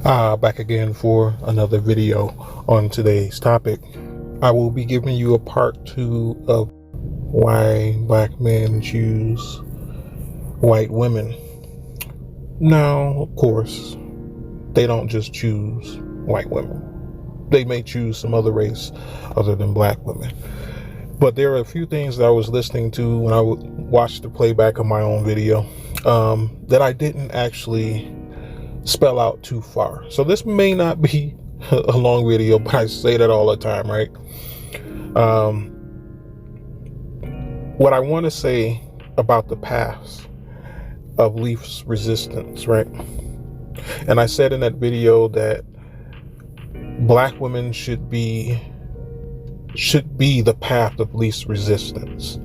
Back again for another video on today's topic. I will be giving you a part 2 of why black men choose white women. Now, of course, they don't just choose white women. They may choose some other race other than black women. But there are a few things that I was listening to when I would watch the playback of my own video that I didn't actually spell out too far. So this may not be a long video, but I say that all the time, right? What I want to say about the paths of least resistance, right? And I said in that video that black women should be the path of least resistance.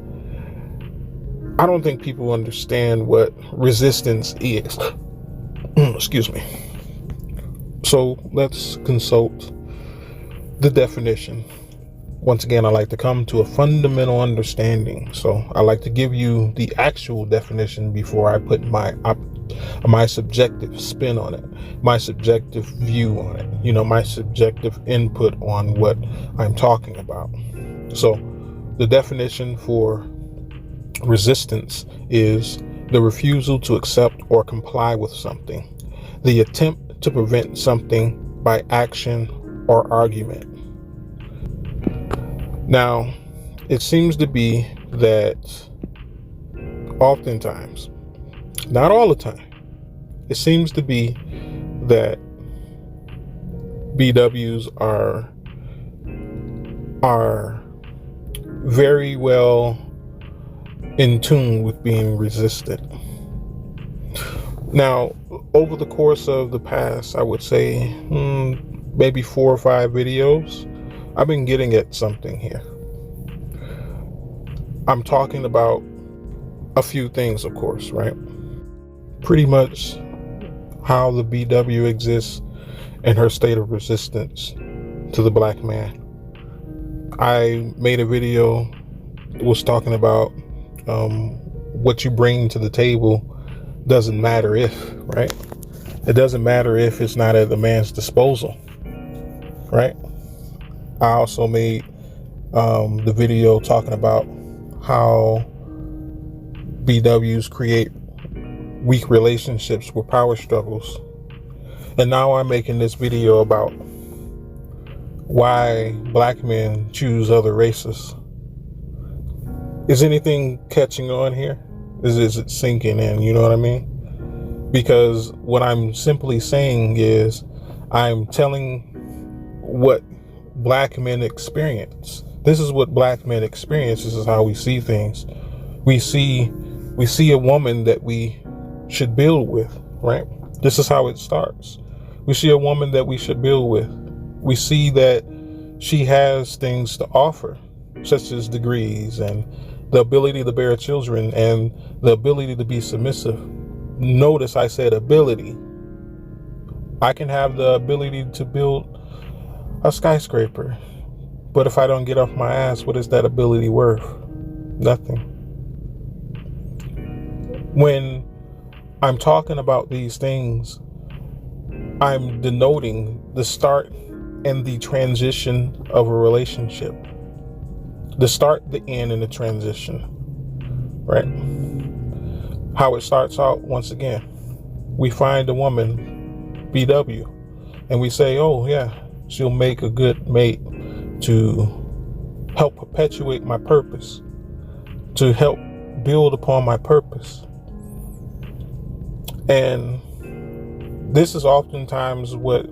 I don't think people understand what resistance is. Excuse me. So let's consult the definition. Once again, I like to come to a fundamental understanding. So I like to give you the actual definition before I put my subjective spin on it, my subjective view on it, my subjective input on what I'm talking about. So the definition for resistance is the refusal to accept or comply with something, the attempt to prevent something by action or argument. Now, it seems to be that oftentimes, not all the time, it seems to be that BWs are very well in tune with being resistant. Now, over the course of the past, I would say maybe 4 or 5 videos, I've been getting at something here. I'm talking about a few things, of course, right? Pretty much how the BW exists and her state of resistance to the black man. I made a video that was talking about what you bring to the table doesn't matter if, right? It doesn't matter if it's not at the man's disposal, right? I also made the video talking about how BWs create weak relationships with power struggles. And now I'm making this video about why black men choose other races. Is anything catching on here? Is it sinking in? You know what I mean? Because what I'm simply saying is I'm telling what black men experience. This is what black men experience. This is how we see things. We see a woman that we should build with, right? This is how it starts. We see a woman that we should build with. We see that she has things to offer, such as degrees and the ability to bear children and the ability to be submissive. Notice I said ability. I can have the ability to build a skyscraper, but if I don't get off my ass, what is that ability worth? Nothing. When I'm talking about these things, I'm denoting the start and the transition of a relationship. The start, the end, and the transition, right? How it starts out, once again, we find a woman, BW, and we say, oh yeah, she'll make a good mate to help perpetuate my purpose, to help build upon my purpose. And this is oftentimes what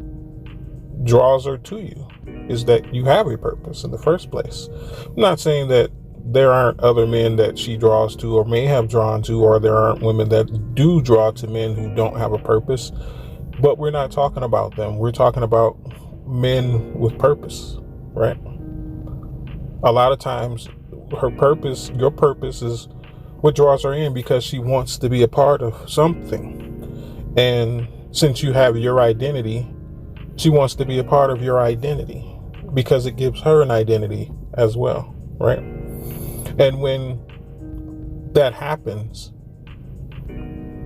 draws her to you, is that you have a purpose in the first place. I'm not saying that there aren't other men that she draws to or may have drawn to, or there aren't women that do draw to men who don't have a purpose, but we're not talking about them. We're talking about men with purpose, right? A lot of times her purpose, your purpose, is what draws her in, because she wants to be a part of something. And since you have your identity, she wants to be a part of your identity because it gives her an identity as well, right? And when that happens,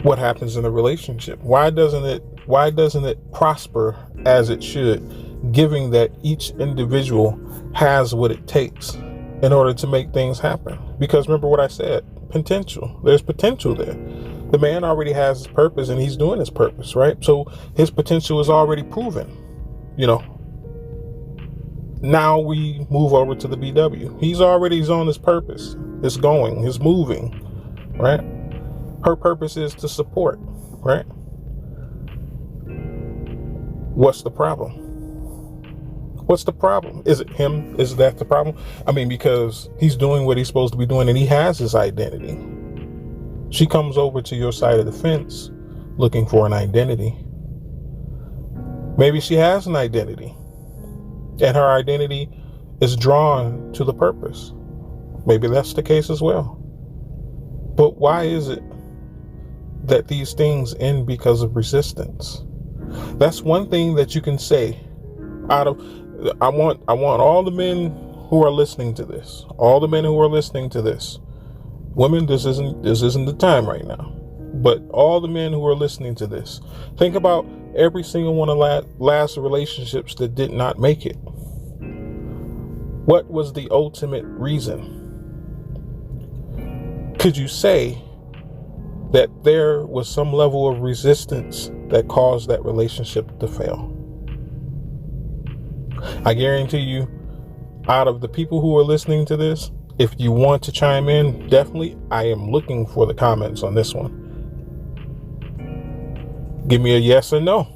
what happens in the relationship? Why doesn't it Why doesn't it prosper as it should, given that each individual has what it takes in order to make things happen? Because remember what I said, potential. There's potential there. The man already has his purpose and he's doing his purpose, right? So his potential is already proven, Now we move over to the BW. He's on his purpose. It's going, it's moving, right? Her purpose is to support, right? What's the problem? What's the problem? Is it him? Is that the problem? I mean, because he's doing what he's supposed to be doing and he has his identity. She comes over to your side of the fence looking for an identity. Maybe she has an identity and her identity is drawn to the purpose. Maybe that's the case as well. But why is it that these things end because of resistance? That's one thing that you can say I want all the men who are listening to this, women, this isn't the time right now, but all the men who are listening to this, think about every single one of last relationships that did not make it. What was the ultimate reason? Could you say that there was some level of resistance that caused that relationship to fail? I guarantee you, out of the people who are listening to this, if you want to chime in, definitely, I am looking for the comments on this one. Give me a yes or no.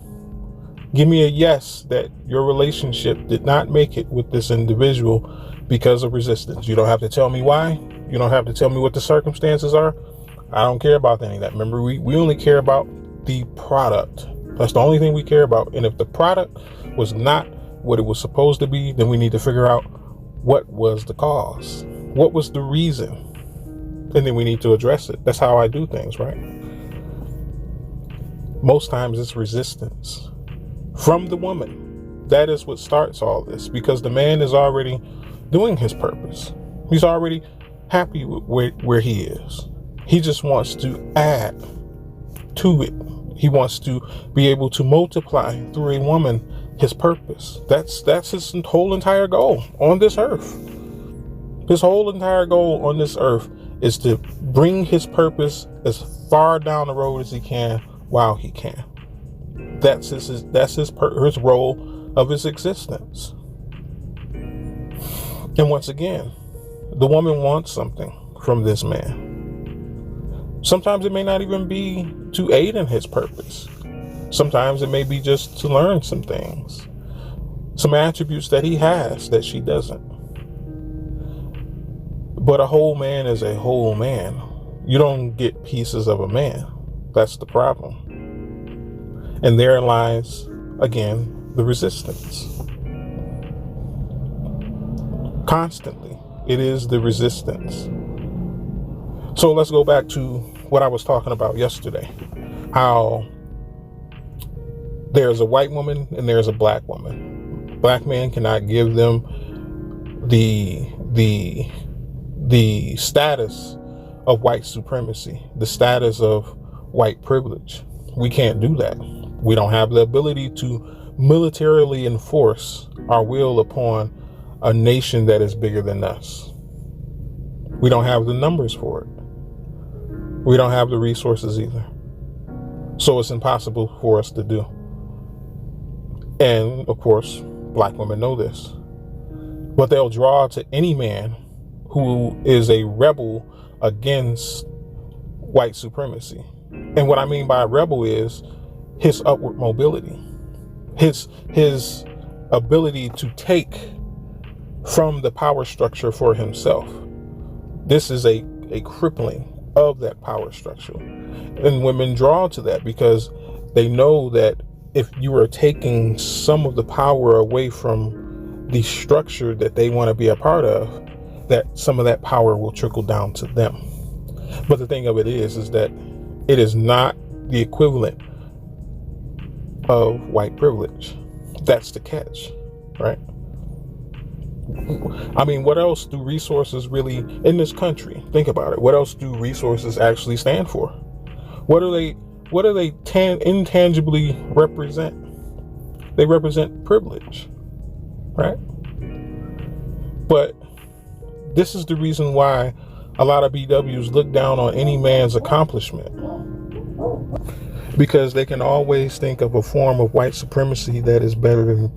Give me a yes that your relationship did not make it with this individual because of resistance. You don't have to tell me why. You don't have to tell me what the circumstances are. I don't care about any of that. Remember, we only care about the product. That's the only thing we care about. And if the product was not what it was supposed to be, then we need to figure out what was the cause. What was the reason? And then we need to address it. That's how I do things, right? Most times it's resistance from the woman. That is what starts all this, because the man is already doing his purpose. He's already happy with where he is. He just wants to add to it. He wants to be able to multiply through a woman his purpose. That's his whole entire goal on this earth. His whole entire goal on this earth is to bring his purpose as far down the road as he can while he can. That's his role of his existence. And once again, the woman wants something from this man. Sometimes it may not even be to aid in his purpose. Sometimes it may be just to learn some things, some attributes that he has that she doesn't. But a whole man is a whole man. You don't get pieces of a man. That's the problem. And therein lies, again, the resistance. Constantly, it is the resistance. So let's go back to what I was talking about yesterday. How there's a white woman and there's a black woman. Black man cannot give them the status of white supremacy, the status of white privilege. We can't do that. We don't have the ability to militarily enforce our will upon a nation that is bigger than us. We don't have the numbers for it. We don't have the resources either. So it's impossible for us to do. And of course, black women know this. But they'll draw to any man who is a rebel against white supremacy. And what I mean by rebel is his upward mobility, his ability to take from the power structure for himself. This is a crippling of that power structure. And women draw to that because they know that if you are taking some of the power away from the structure that they want to be a part of, that some of that power will trickle down to them. But the thing of it is that it is not the equivalent of white privilege. That's the catch, right? I mean, what else do resources really in this country? Think about it. What else do resources actually stand for? What are they what do they intangibly represent? They represent privilege, right? But this is the reason why a lot of BWs look down on any man's accomplishment, because they can always think of a form of white supremacy that is better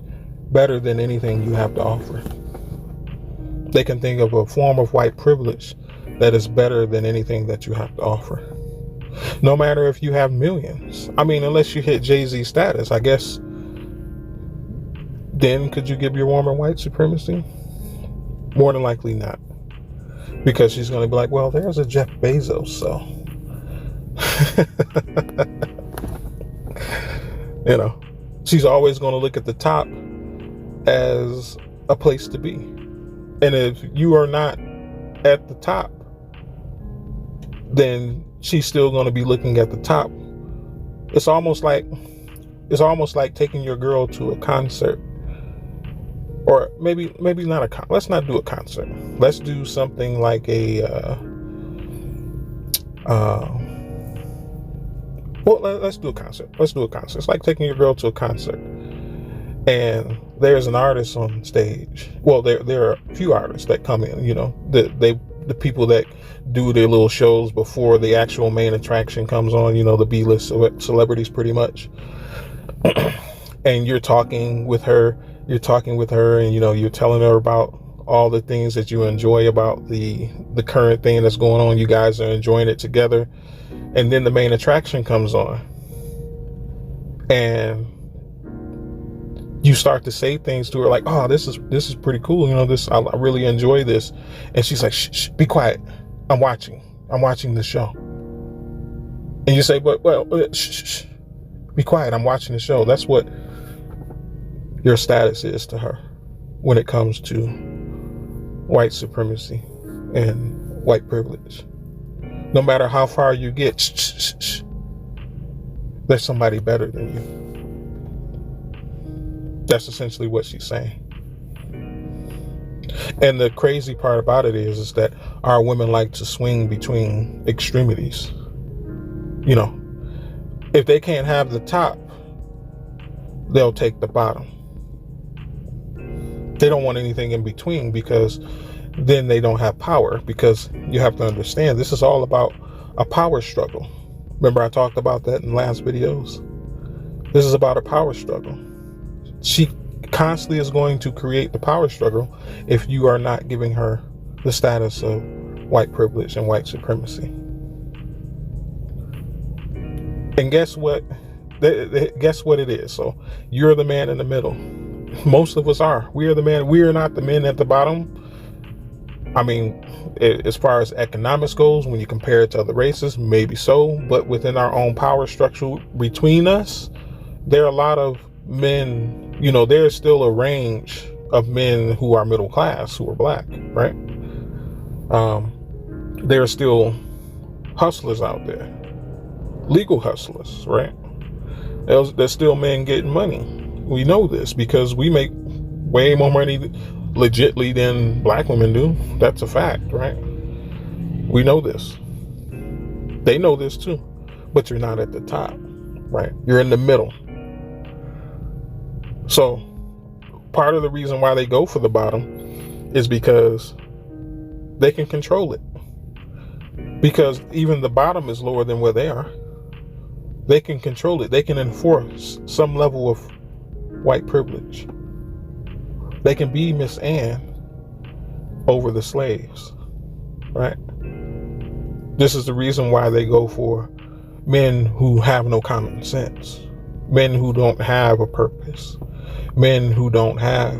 than anything you have to offer. They can think of a form of white privilege that is better than anything that you have to offer. No matter if you have millions. I mean, unless you hit Jay-Z status, I guess, then could you give your woman white supremacy? More than likely not. Because she's going to be like, well, there's a Jeff Bezos, so. You know, she's always going to look at the top as a place to be. And if you are not at the top, then she's still going to be looking at the top. It's almost like taking your girl to a concert. Or maybe not a concert. Let's not do a concert. Let's do something like let's do a concert. It's like taking your girl to a concert, and there's an artist on stage. Well, there are a few artists that come in. You know, the people that do their little shows before the actual main attraction comes on. You know, the B-list celebrities, pretty much. And you're talking with her, and, you know, you're telling her about all the things that you enjoy about the current thing that's going on. You guys are enjoying it together. And then the main attraction comes on. And you start to say things to her like, oh, this is pretty cool. You know, I really enjoy this. And she's like, shh, be quiet. I'm watching the show. And you say, shh, be quiet. I'm watching the show. That's what your status is to her when it comes to white supremacy and white privilege. No matter how far you get, shh, there's somebody better than you. That's essentially what she's saying. And the crazy part about it is that our women like to swing between extremities. You know, if they can't have the top, they'll take the bottom. They don't want anything in between, because then they don't have power. Because you have to understand, this is all about a power struggle. Remember, I talked about that in last videos. This is about a power struggle. She constantly is going to create the power struggle if you are not giving her the status of white privilege and white supremacy. And guess what? Guess what it is? So you're the man in the middle. Most of us are. We are the man. We are not the men at the bottom. I mean, as far as economics goes, when you compare it to other races, maybe so. But within our own power structure between us, there are a lot of men, you know, there's still a range of men who are middle class, who are black, right? There are still hustlers out there, legal hustlers, right? There's still men getting money. We know this because we make way more money legitly than black women do. That's a fact, right? We know this. They know this too. But you're not at the top, right? You're in the middle. So part of the reason why they go for the bottom is because they can control it. Because even the bottom is lower than where they are. They can control it. They can enforce some level of white privilege. They can be Miss Anne over the slaves, right? This is the reason why they go for men who have no common sense, men who don't have a purpose, men who don't have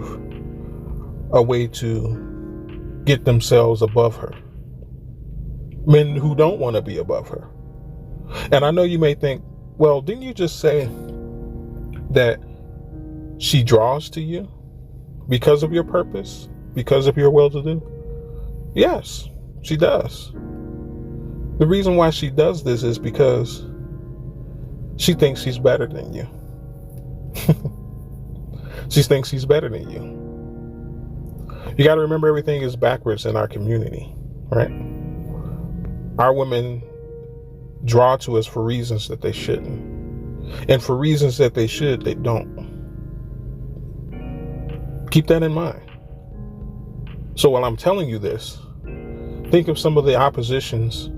a way to get themselves above her, men who don't want to be above her. And I know you may think, well, didn't you just say that she draws to you because of your purpose, because of your will-to-do? Yes, she does. The reason why she does this is because she thinks she's better than you. She thinks she's better than you. You got to remember, everything is backwards in our community, right? Our women draw to us for reasons that they shouldn't. And for reasons that they should, they don't. Keep that in mind. So while I'm telling you this, think of some of the oppositions,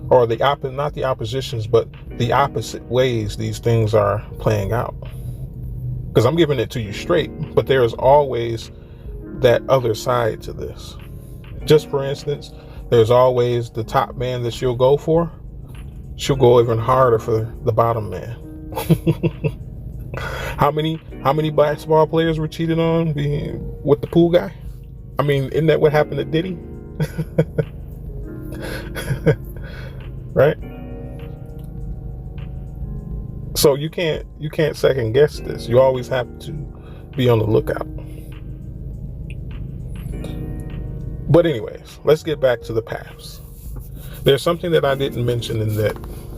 or not the oppositions, but the opposite ways these things are playing out. Because I'm giving it to you straight, but there is always that other side to this. Just for instance, there's always the top man that she'll go for. She'll go even harder for the bottom man. How many basketball players were cheated on with the pool guy? I mean, isn't that what happened to Diddy? Right? So you can't second guess this. You always have to be on the lookout. But anyways, let's get back to the paths. There's something that I didn't mention in that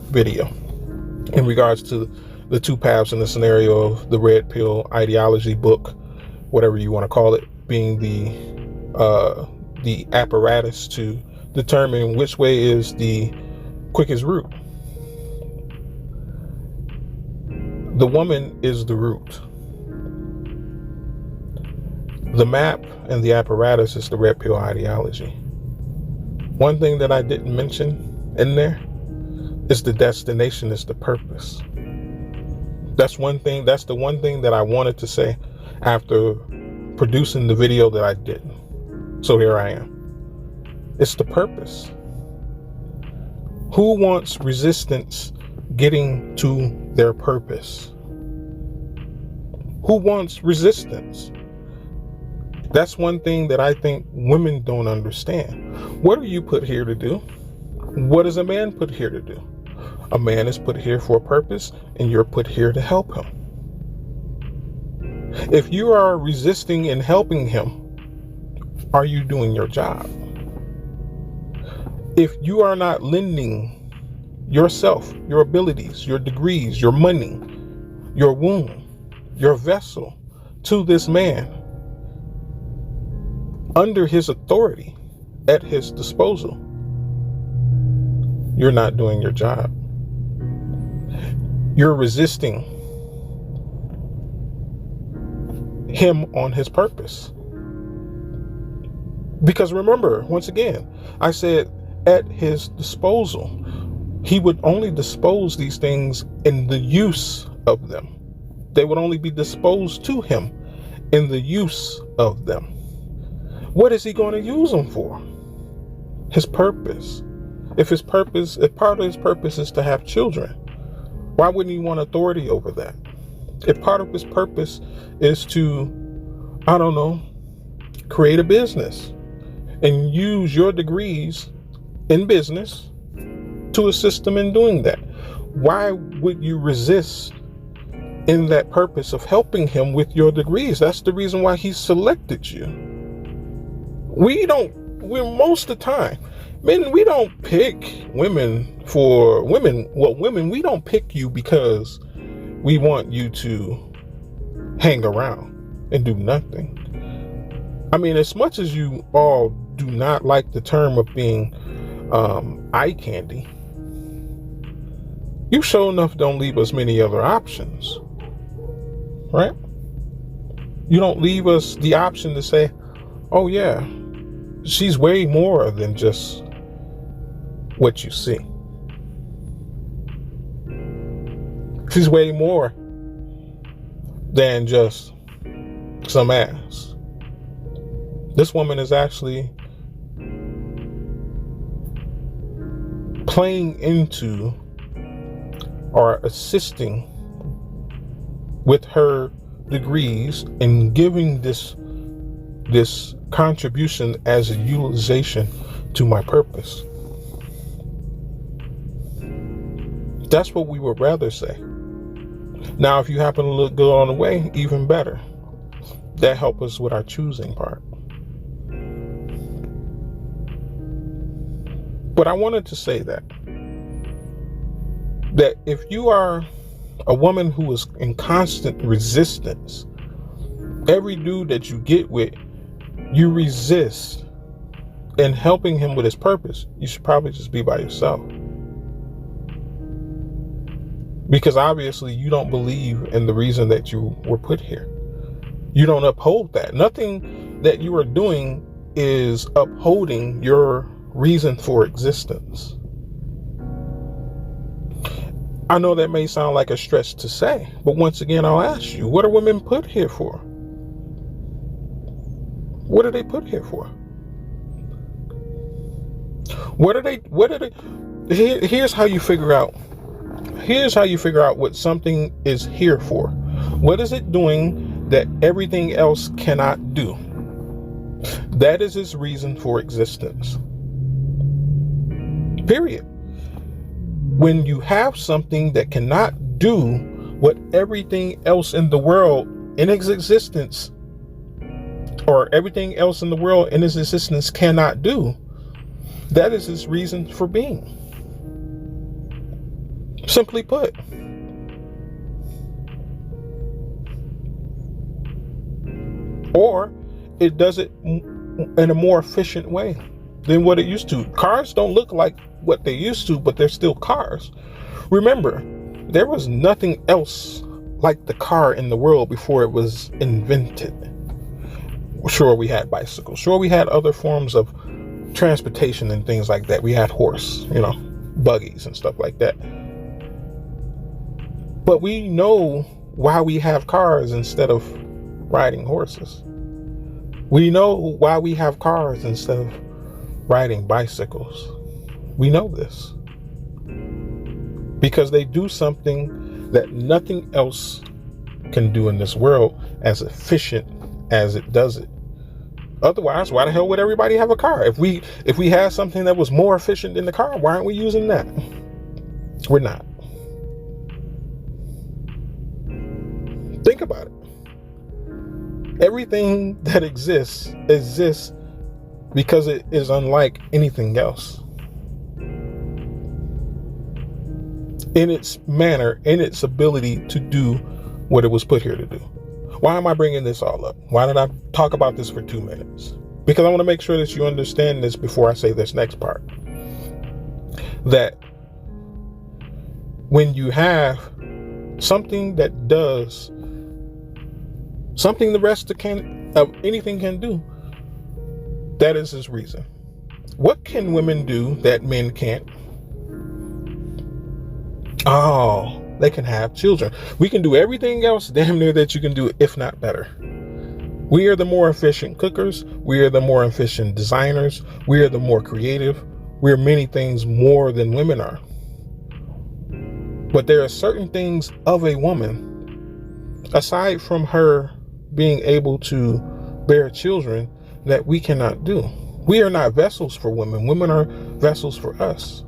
video in regards to the two paths in the scenario of the red pill ideology book, whatever you want to call it, being the apparatus to determine which way is the quickest route. The woman is the route. The map and the apparatus is the red pill ideology. One thing that I didn't mention in there is the destination is the purpose. That's one thing. That's the one thing that I wanted to say after producing the video that I didn't. So here I am. It's the purpose. Who wants resistance getting to their purpose? Who wants resistance? That's one thing that I think women don't understand. What are you put here to do? What is a man put here to do? A man is put here for a purpose, and you're put here to help him. If you are resisting and helping him, are you doing your job? If you are not lending yourself, your abilities, your degrees, your money, your womb, your vessel to this man under his authority, at his disposal, you're not doing your job. You're resisting him on his purpose. Because remember, once again, I said at his disposal. He would only dispose these things in the use of them. They would only be disposed to him in the use of them. What is he going to use them for? His purpose. If part of his purpose is to have children, why wouldn't he want authority over that? If part of his purpose is to, I don't know, create a business and use your degrees in business to assist him in doing that, why would you resist in that purpose of helping him with your degrees? That's the reason why he selected you. We're most of the time, men, we don't pick women for women. Well, women, we don't pick you because we want you to hang around and do nothing. I mean, as much as you all do not like the term of being eye candy, you sure enough don't leave us many other options, right? You don't leave us the option to say, oh yeah, she's way more than just what you see. She's way more than just some ass. This woman is actually playing into or assisting with her degrees and giving this contribution as a utilization to my purpose. That's what we would rather say. Now, if you happen to look good on the way, even better. That helps us with our choosing part. But I wanted to say that if you are a woman who is in constant resistance, every dude that you get with, you resist in helping him with his purpose, you should probably just be by yourself. Because obviously you don't believe in the reason that you were put here. You don't uphold that. Nothing that you are doing is upholding your reason for existence. I know that may sound like a stretch to say, but once again, I'll ask you, what are women put here for? What are they put here for? Here's how you figure out what something is here for. What is it doing that everything else cannot do? That is its reason for existence. Period. When you have something that cannot do what everything else in the world in its existence, or everything else in the world in its existence cannot do, that is its reason for being. Simply put. Or it does it in a more efficient way than what it used to. Cars don't look like what they used to, but they're still cars. Remember, there was nothing else like the car in the world before it was invented. Sure, we had bicycles. Sure, we had other forms of transportation and things like that. We had horse, buggies and stuff like that. But we know why we have cars instead of riding horses. We know why we have cars instead of riding bicycles. We know this because they do something that nothing else can do in this world as efficient as it does it. Otherwise, why the hell would everybody have a car? If we had something that was more efficient than the car, why aren't we using that? We're not. Think about it. Everything that exists because it is unlike anything else. In its manner, in its ability to do what it was put here to do. Why am I bringing this all up? Why did I talk about this for 2 minutes? Because I want to make sure that you understand this before I say this next part. That when you have something that does something the rest of anything can do, that is his reason. What can women do that men can't? Oh, they can have children. We can do everything else damn near that you can do, if not better. We are the more efficient cookers. We are the more efficient designers. We are the more creative. We are many things more than women are. But there are certain things of a woman, aside from her being able to bear children, that we cannot do. We are not vessels for women. Women are vessels for us.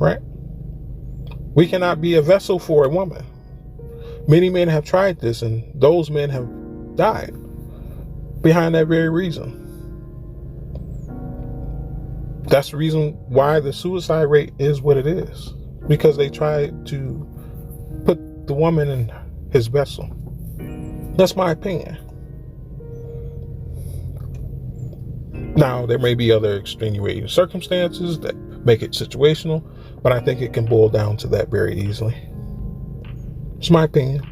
Right? We cannot be a vessel for a woman. Many men have tried this, and those men have died behind that very reason. That's the reason why the suicide rate is what it is, because they tried to put the woman in his vessel. That's my opinion. Now, there may be other extenuating circumstances that make it situational, but I think it can boil down to that very easily. It's my opinion.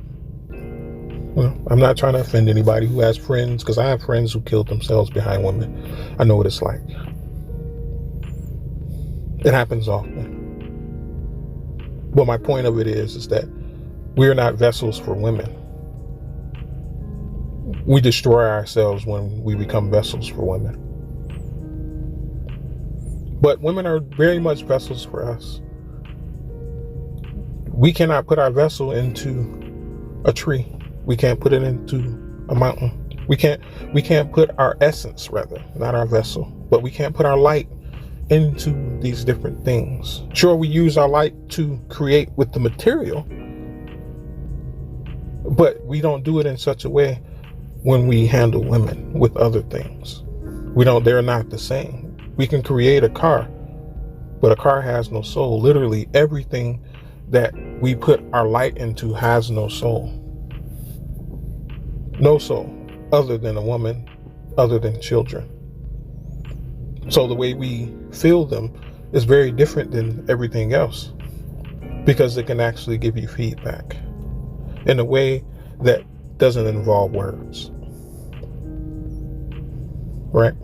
I'm not trying to offend anybody who has friends, because I have friends who killed themselves behind women. I know what it's like. It happens often. But my point of it is that we're not vessels for women. We destroy ourselves when we become vessels for women. But women are very much vessels for us. We cannot put our vessel into a tree. We can't put it into a mountain. We can't put our essence, rather, not our vessel, but we can't put our light into these different things. Sure, we use our light to create with the material, but we don't do it in such a way when we handle women with other things. They're not the same. We can create a car, but a car has no soul. Literally everything that we put our light into has no soul. No soul, other than a woman, other than children. So the way we feel them is very different than everything else. because it can actually give you feedback in a way that doesn't involve words. Right?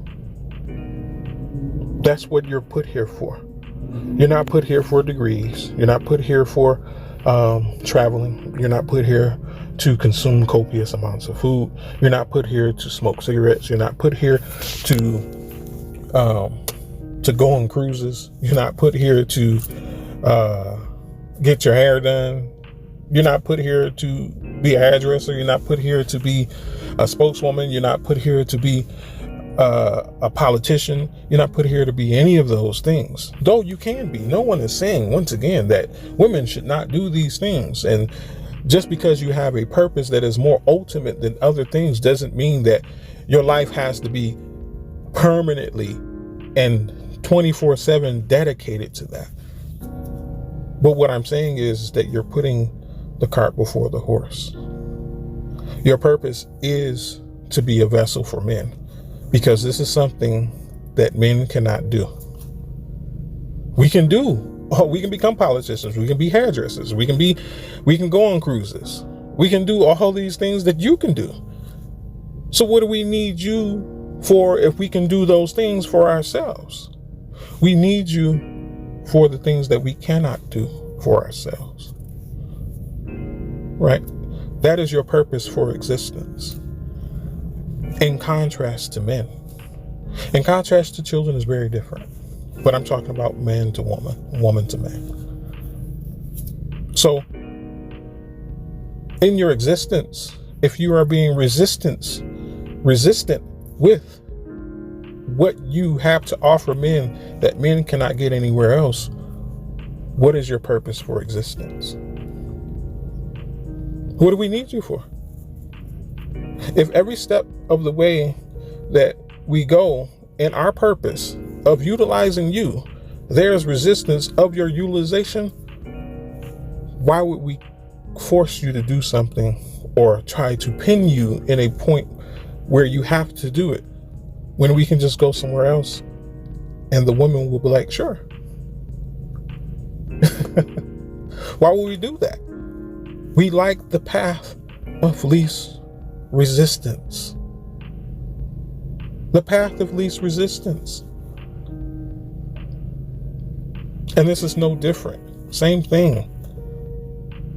That's what you're put here for. You're not put here for degrees. You're not put here for traveling. You're not put here to consume copious amounts of food. You're not put here to smoke cigarettes. You're not put here to go on cruises. You're not put here to get your hair done. You're not put here to be a hairdresser. You're not put here to be a spokeswoman. You're not put here to be a politician. You're not put here to be any of those things, though you can be. No one is saying, once again, that women should not do these things. And just because you have a purpose that is more ultimate than other things doesn't mean that your life has to be permanently and 24/7 dedicated to that. But what I'm saying is that you're putting the cart before the horse. Your purpose is to be a vessel for men, because this is something that men cannot do. We can become politicians. We can be hairdressers. We can go on cruises. We can do all these things that you can do. So what do we need you for if we can do those things for ourselves? We need you for the things that we cannot do for ourselves. Right? That is your purpose for existence. In contrast to men. In contrast to children is very different. But I'm talking about man to woman, woman to man. So, in your existence, if you are being resistant with what you have to offer men that men cannot get anywhere else, what is your purpose for existence? What do we need you for? If every step of the way that we go in our purpose of utilizing you, there's resistance of your utilization, why would we force you to do something or try to pin you in a point where you have to do it when we can just go somewhere else and the woman will be like, sure. Why would we do that? We like the path of least resistance. The path of least resistance. And this is no different. Same thing.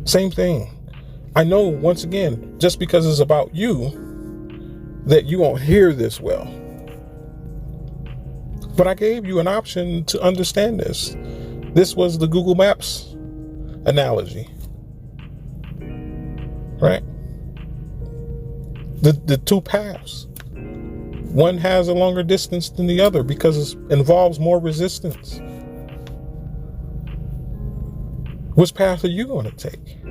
Same thing. I know, once again, just because it's about you, that you won't hear this well. But I gave you an option to understand this. This was the Google Maps analogy. Right? The two paths. One has a longer distance than the other because it involves more resistance. Which path are you going to take?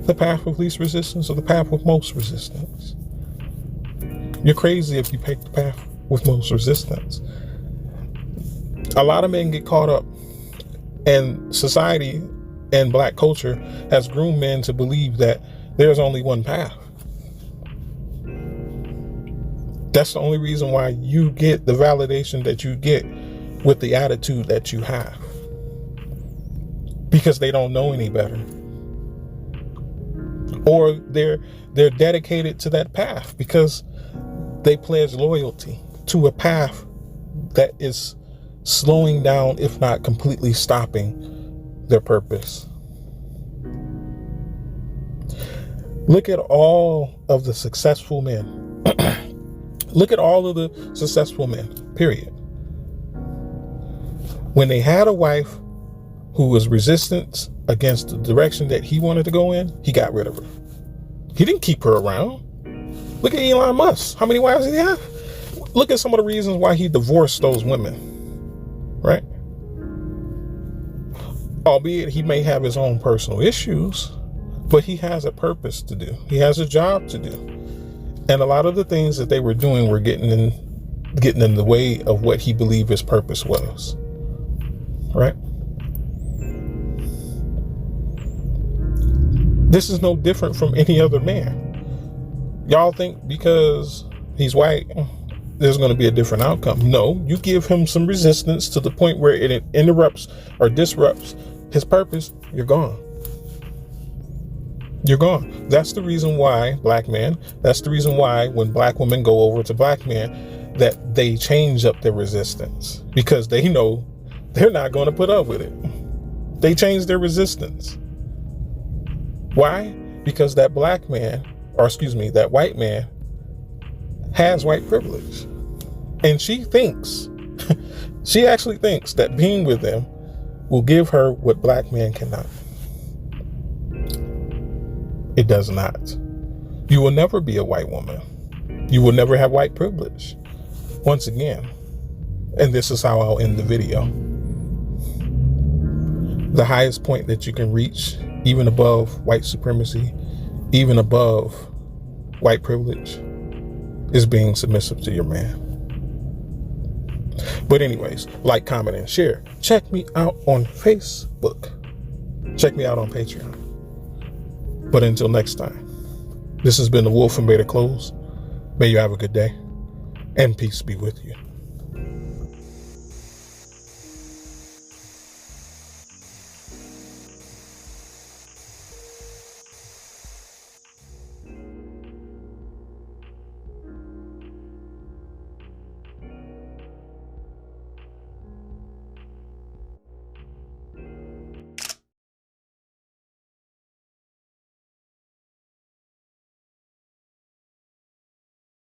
The path of least resistance or the path with most resistance? You're crazy if you pick the path with most resistance. A lot of men get caught up, and society and black culture has groomed men to believe that there's only one path. That's the only reason why you get the validation that you get with the attitude that you have. Because they don't know any better. Or they're dedicated to that path because they pledge loyalty to a path that is slowing down, if not completely stopping, their purpose. Look at all of the successful men. Look at all of the successful men, period. When they had a wife who was resistant against the direction that he wanted to go in, he got rid of her. He didn't keep her around. Look at Elon Musk. How many wives did he have? Look at some of the reasons why he divorced those women, right? Albeit he may have his own personal issues, but he has a purpose to do. He has a job to do. And a lot of the things that they were doing were getting in the way of what he believed his purpose was. Right? This is no different from any other man. Y'all think because he's white, there's going to be a different outcome. No, you give him some resistance to the point where it interrupts or disrupts his purpose, you're gone. You're gone. That's the reason why, black men, that's the reason why when black women go over to black men, that they change up their resistance, because they know they're not going to put up with it. They change their resistance. Why? Because that black man, or excuse me, that white man has white privilege. And she thinks, she actually thinks that being with them will give her what black men cannot. It does not. You will never be a white woman. You will never have white privilege. Once again, and this is how I'll end the video. The highest point that you can reach, even above white supremacy, even above white privilege, is being submissive to your man. But anyways, like, comment, and share. Check me out on Facebook. Check me out on Patreon. But until next time, this has been the Wolf and Beta Close. May you have a good day, and peace be with you.